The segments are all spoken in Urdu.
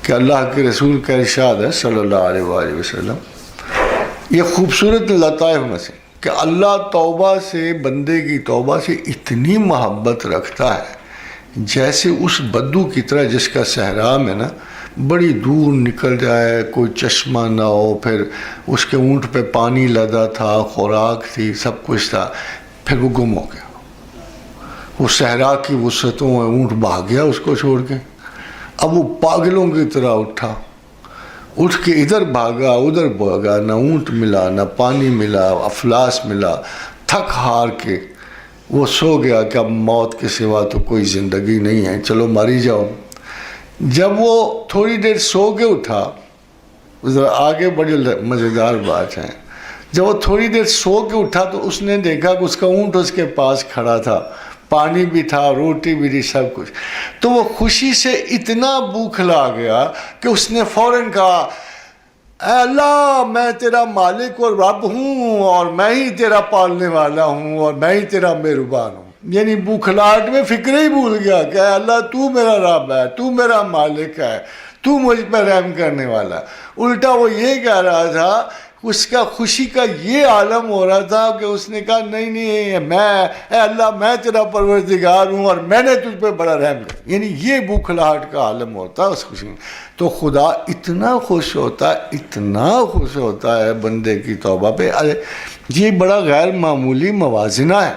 کہ اللہ کے رسول کا ارشاد ہے صلی اللہ علیہ وآلہ وسلم، یہ خوبصورت لطائف میں سے کہ اللہ توبہ سے، بندے کی توبہ سے اتنی محبت رکھتا ہے جیسے اس بدو کی طرح جس کا صحرا میں نا بڑی دور نکل جائے، کوئی چشمہ نہ ہو، پھر اس کے اونٹ پہ پانی لدا تھا، خوراک تھی، سب کچھ تھا، پھر وہ گم ہو گیا، وہ صحرا کی وسعتوں میں اونٹ بھاگ گیا اس کو چھوڑ کے۔ اب وہ پاگلوں کی طرح اٹھ کے ادھر بھاگا ادھر بھاگا، نہ اونٹ ملا نہ پانی ملا، افلاس ملا، تھک ہار کے وہ سو گیا کہ اب موت کے سوا تو کوئی زندگی نہیں ہے، چلو ماری جاؤ۔ جب وہ تھوڑی دیر سو کے اٹھا، ذرا آگے بڑی مزیدار بات ہے، جب وہ تھوڑی دیر سو کے اٹھا تو اس نے دیکھا کہ اس کا اونٹ اس کے پاس کھڑا تھا، پانی بھی تھا، روٹی بھی تھی، سب کچھ۔ تو وہ خوشی سے اتنا بوکھلا گیا کہ اس نے فوراً کہا، اے اللہ میں تیرا مالک اور رب ہوں، اور میں ہی تیرا پالنے والا ہوں، اور میں ہی تیرا مہربان ہوں۔ یعنی بوکھلاہٹ میں فکر ہی بھول گیا کہ اے اللہ تو میرا رب ہے، تو میرا مالک ہے، تو مجھ پہ رحم کرنے والا ہے۔ الٹا وہ یہ کہہ رہا تھا، اس کا خوشی کا یہ عالم ہو رہا تھا کہ اس نے کہا نہیں اے اللہ میں تیرا پروردگار ہوں اور میں نے تجھ پہ بڑا رحم کیا۔ یعنی یہ بوکھلاہٹ کا عالم ہوتا ہے اس خوشی میں۔ تو خدا اتنا خوش ہوتا ہے بندے کی توبہ پہ۔ یہ بڑا غیر معمولی موازنہ ہے،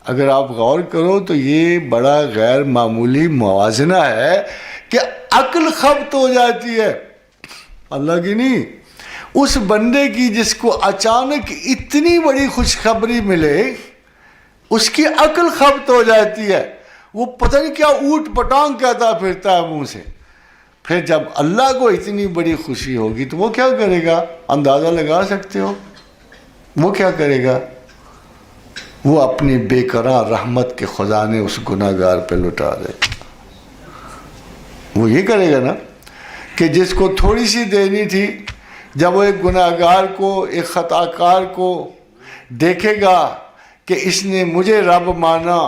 اگر آپ غور کرو تو یہ بڑا غیر معمولی موازنہ ہے کہ عقل خبت ہو جاتی ہے، اللہ کی نہیں، اس بندے کی جس کو اچانک اتنی بڑی خوشخبری ملے، اس کی عقل خبت ہو جاتی ہے، وہ پتہ نہیں کیا اوٹ پٹانگ کہتا پھرتا ہے منہ سے۔ پھر جب اللہ کو اتنی بڑی خوشی ہوگی تو وہ کیا کرے گا؟ اندازہ لگا سکتے ہو وہ کیا کرے گا؟ وہ اپنی بے قرار رحمت کے خزانے اس گناہ گار پہ لٹا دے گا۔ وہ یہ کرے گا نا کہ جس کو تھوڑی سی دینی تھی، جب وہ ایک گناہ گار کو، ایک خطا کار کو دیکھے گا کہ اس نے مجھے رب مانا،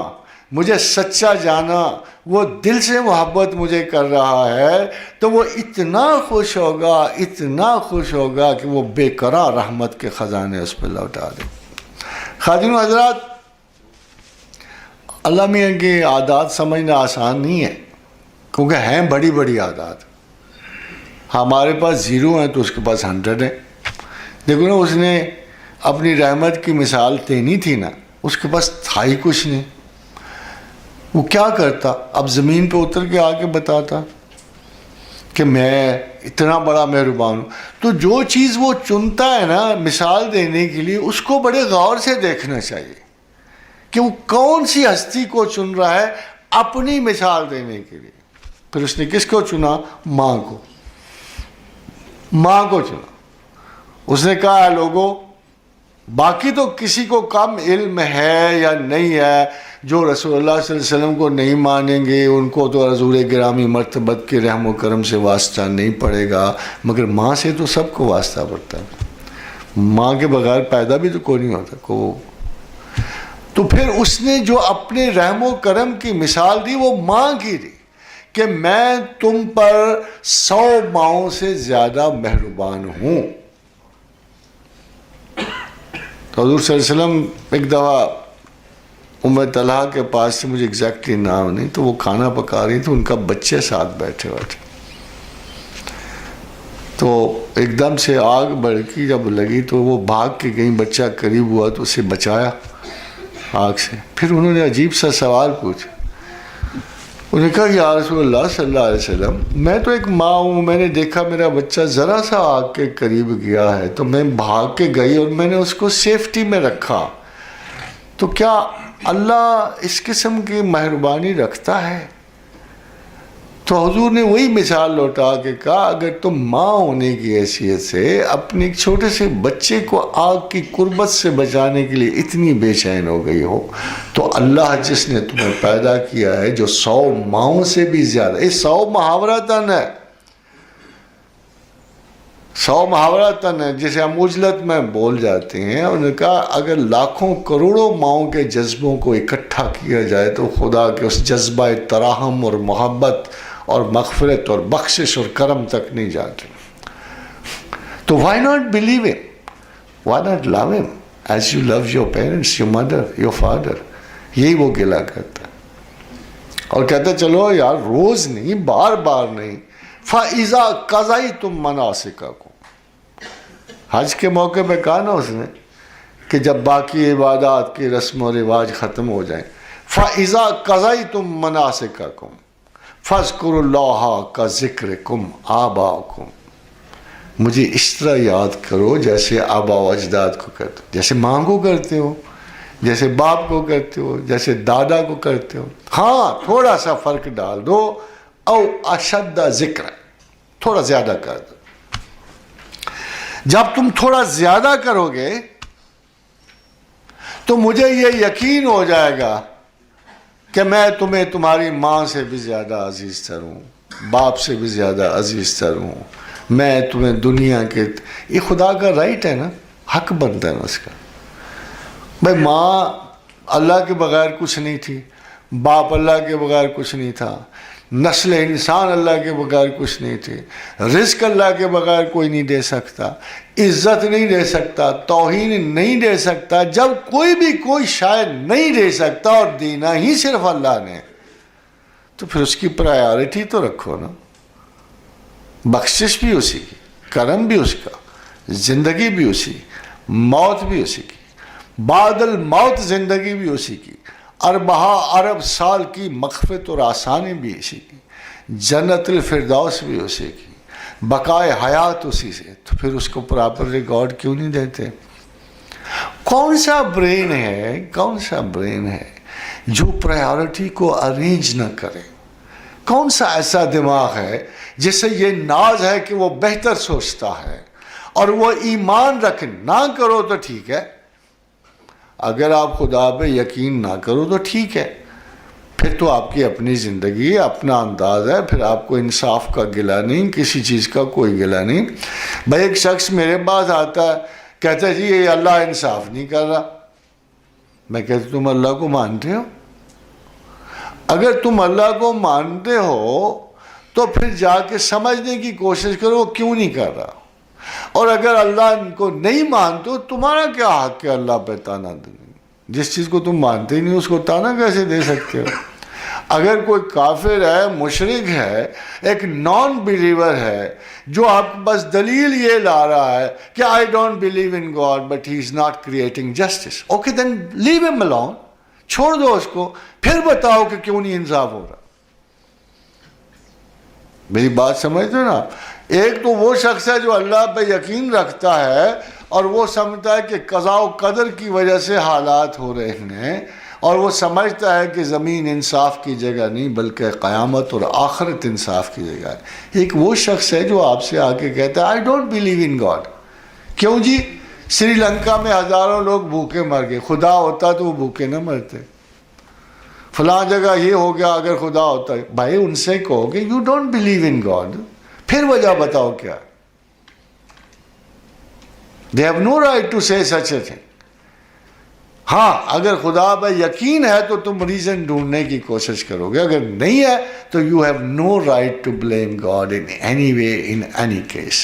مجھے سچا جانا، وہ دل سے محبت مجھے کر رہا ہے، تو وہ اتنا خوش ہوگا کہ وہ بے قرار رحمت کے خزانے اس پہ لوٹا دے۔ خادم حضرات، اللہ میاں کی عادات سمجھنا آسان نہیں ہے، کیونکہ ہیں بڑی بڑی عادات۔ ہمارے پاس 0 ہیں تو اس کے پاس 100 ہیں۔ دیکھو نا، اس نے اپنی رحمت کی مثال دینی تھی نا، اس کے پاس تھا ہی کچھ نہیں۔ وہ کیا کرتا؟ اب زمین پہ اتر کے آ کے بتاتا کہ میں اتنا بڑا مہربان ہوں۔ تو جو چیز وہ چنتا ہے نا مثال دینے کے لیے، اس کو بڑے غور سے دیکھنا چاہیے کہ وہ کون سی ہستی کو چن رہا ہے اپنی مثال دینے کے لیے۔ پھر اس نے کس کو چنا؟ ماں کو چنا۔ اس نے کہا، لوگوں، باقی تو کسی کو کم علم ہے یا نہیں ہے، جو رسول اللہ صلی اللہ علیہ وسلم کو نہیں مانیں گے ان کو تو حضور گرامی مرتبت کے رحم و کرم سے واسطہ نہیں پڑے گا، مگر ماں سے تو سب کو واسطہ پڑتا ہے۔ ماں کے بغیر پیدا بھی تو کوئی نہیں ہوتا کو۔ تو پھر اس نے جو اپنے رحم و کرم کی مثال دی وہ ماں کی دی کہ میں تم پر 100 ماؤں سے زیادہ مہربان ہوں۔ تو حضور صلی اللہ علیہ وسلم ایک دفعہ ام طلحہ کے پاس سے، مجھے ایگزیکٹلی نام نہیں، تو وہ کھانا پکا رہی تھی، ان کا بچے ساتھ بیٹھے ہوئے تھے۔ تو ایک دم سے آگ بڑکی جب لگی تو وہ بھاگ کے گئی، بچہ قریب ہوا تو اسے بچایا آگ سے۔ پھر انہوں نے عجیب سا سوال پوچھا، انہوں نے کہا، یا رسول اللہ صلی اللہ علیہ وسلم، میں تو ایک ماں ہوں، میں نے دیکھا میرا بچہ ذرا سا آگ کے قریب گیا ہے تو میں بھاگ کے گئی اور میں نے اس کو سیفٹی میں رکھا، تو کیا اللہ اس قسم کی مہربانی رکھتا ہے؟ تو حضور نے وہی مثال لوٹا کے کہا، اگر تم ماں ہونے کی حیثیت سے اپنے ایک چھوٹے سے بچے کو آگ کی قربت سے بچانے کے لیے اتنی بے چین ہو گئی ہو، تو اللہ جس نے تمہیں پیدا کیا ہے جو 100 ماؤں سے بھی زیادہ، یہ 100 محاورتاً ہے، 100 محاورتاً ہے جسے ہم عجلت میں بول جاتے ہیں۔ انہوں نے کہا اگر لاکھوں کروڑوں ماؤں کے جذبوں کو اکٹھا کیا جائے تو خدا کے اس جذبہ ترحم اور محبت اور مغفرت اور بخشش اور کرم تک نہیں جاتے. تو why not believe him? Why not love him as you love your parents, your mother, your father? یہی وہ گلا کرتا ہے اور کہتا ہے چلو یار روز نہیں, بار بار نہیں. فَإِذَا قَضَيْتُم مَنَاسِكَكُمْ, حج کے موقع پہ کہا نا اس نے کہ جب باقی عبادات کی رسم و رواج ختم ہو جائیں, فَإِذَا قَضَيْتُم مَنَاسِكَكُمْ فَاذْكُرُوا اللَّهَ كَذِكْرِكُمْ آبَاءَكُمْ, مجھے اس طرح یاد کرو جیسے آبا و اجداد کو کرتے ہو, جیسے ماں کو کرتے ہو, جیسے باپ کو کرتے ہو, جیسے دادا کو کرتے ہو. ہاں تھوڑا سا فرق ڈال دو, او اشد ذکر, تھوڑا زیادہ کر دو. جب تم تھوڑا زیادہ کرو گے تو مجھے یہ یقین ہو جائے گا کہ میں تمہیں تمہاری ماں سے بھی زیادہ عزیز تر ہوں, باپ سے بھی زیادہ عزیز تر ہوں. میں تمہیں دنیا کے, یہ خدا کا رائٹ ہے نا, حق بنتا ہے نا اس کا. بھائی ماں اللہ کے بغیر کچھ نہیں تھی, باپ اللہ کے بغیر کچھ نہیں تھا, نسل انسان اللہ کے بغیر کچھ نہیں تھی, رزق اللہ کے بغیر کوئی نہیں دے سکتا, عزت نہیں دے سکتا, توہین نہیں دے سکتا. جب کوئی بھی کوئی شاید نہیں دے سکتا اور دینا ہی صرف اللہ نے, تو پھر اس کی پرائیورٹی تو رکھو نا. بخشش بھی اسی کی, کرم بھی اس کا, زندگی بھی اسی, موت بھی اسی کی, بعد الموت زندگی بھی اسی کی, ارب سال کی مغفرت اور آسانی بھی اسی کی, جنت الفردوس بھی اسی کی, بقائے حیات اسی سے. تو پھر اس کو پراپر ریکارڈ کیوں نہیں دیتے؟ کون سا برین ہے جو پرائیورٹی کو ارینج نہ کرے؟ کون سا ایسا دماغ ہے جس سے یہ ناز ہے کہ وہ بہتر سوچتا ہے اور وہ ایمان رکھ نہ کرو تو ٹھیک ہے, اگر آپ خدا پہ یقین نہ کرو تو ٹھیک ہے, پھر تو آپ کی اپنی زندگی, اپنا انداز ہے, پھر آپ کو انصاف کا گلہ نہیں, کسی چیز کا کوئی گلہ نہیں. بھائی ایک شخص میرے پاس آتا ہے, کہتا ہے جی یہ اللہ انصاف نہیں کر رہا. میں کہتا ہوں تم اللہ کو مانتے ہو؟ اگر تم اللہ کو مانتے ہو تو پھر جا کے سمجھنے کی کوشش کرو وہ کیوں نہیں کر رہا, اور اگر اللہ کو نہیں مانتے ہو تمہارا کیا حق ہے اللہ پہ تانا دینے؟ جس چیز کو تم مانتے ہی نہیں اس کو تانا کیسے دے سکتے ہو؟ اگر کوئی کافر ہے, مشرک ہے, ایک نان بلیور ہے, جو آپ بس دلیل یہ لا رہا ہے کہ I don't believe in God but he is not creating justice, okay then leave him alone, چھوڑ دو اس کو, پھر بتاؤ کہ کیوں نہیں انصاف ہو رہا. میری بات سمجھتے ہو نا؟ ایک تو وہ شخص ہے جو اللہ پہ یقین رکھتا ہے اور وہ سمجھتا ہے کہ قضاء و قدر کی وجہ سے حالات ہو رہے ہیں, اور وہ سمجھتا ہے کہ زمین انصاف کی جگہ نہیں بلکہ قیامت اور آخرت انصاف کی جگہ ہے. ایک وہ شخص ہے جو آپ سے آ کے کہتا ہے I don't believe in God. کیوں جی؟ سری لنکا میں ہزاروں لوگ بھوکے مر گئے, خدا ہوتا تو وہ بھوکے نہ مرتے. فلاں جگہ یہ ہو گیا, اگر خدا ہوتا ہے. بھائی ان سے کہو کہ you don't believe in God, پھر وجہ بتاؤ کیا. They have no right to say such a thing. ہاں اگر خدا پہ یقین ہے تو تم ریزن ڈھونڈنے کی کوشش کرو گے, اگر نہیں ہے تو you have no right to blame God in any way, in any case.